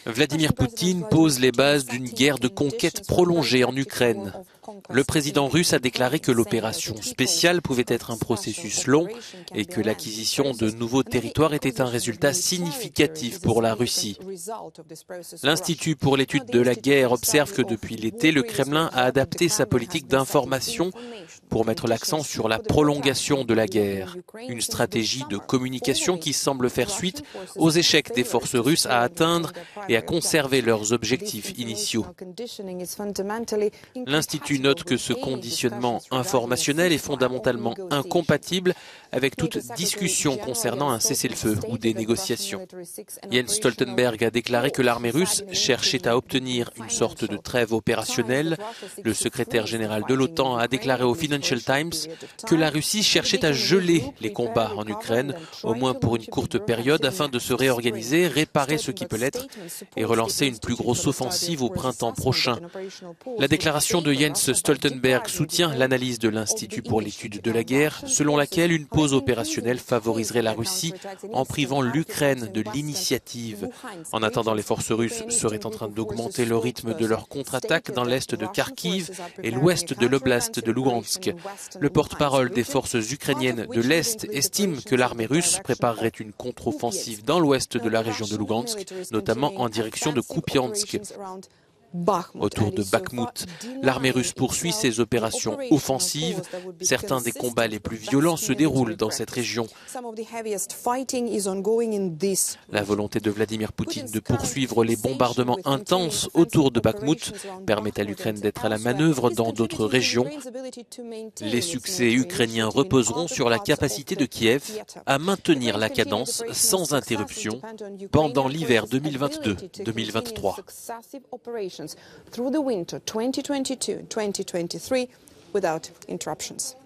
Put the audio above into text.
Vladimir Poutine pose les bases d'une guerre de conquête prolongée en Ukraine. Le président russe a déclaré que l'opération spéciale pouvait être un processus long et que l'acquisition de nouveaux territoires était un résultat significatif pour la Russie. L'Institut pour l'étude de la guerre observe que depuis l'été, le Kremlin a adapté sa politique d'information pour mettre l'accent sur la prolongation de la guerre, une stratégie de communication qui semble faire suite aux échecs des forces russes à atteindre et à conserver leurs objectifs initiaux. L'Institut note que ce conditionnement informationnel est fondamentalement incompatible avec toute discussion concernant un cessez-le-feu ou des négociations. Jens Stoltenberg a déclaré que l'armée russe cherchait à obtenir une sorte de trêve opérationnelle. Le secrétaire général de l'OTAN a déclaré au Financial Times que la Russie cherchait à geler les combats en Ukraine, au moins pour une courte période, afin de se réorganiser, réparer ce qui peut l'être et relancer une plus grosse offensive au printemps prochain. La déclaration de Jens Stoltenberg soutient l'analyse de l'Institut pour l'étude de la guerre, selon laquelle une pause opérationnelle favoriserait la Russie en privant l'Ukraine de l'initiative. En attendant, les forces russes seraient en train d'augmenter le rythme de leur contre-attaque dans l'est de Kharkiv et l'ouest de l'oblast de Lugansk. Le porte-parole des forces ukrainiennes de l'Est estime que l'armée russe préparerait une contre-offensive dans l'ouest de la région de Lugansk, notamment en direction de Kupiansk. Autour de Bakhmout, l'armée russe poursuit ses opérations offensives. Certains des combats les plus violents se déroulent dans cette région. La volonté de Vladimir Poutine de poursuivre les bombardements intenses autour de Bakhmout permet à l'Ukraine d'être à la manœuvre dans d'autres régions. Les succès ukrainiens reposeront sur la capacité de Kiev à maintenir la cadence sans interruption pendant l'hiver 2022-2023. Through the winter 2022-2023 without interruptions.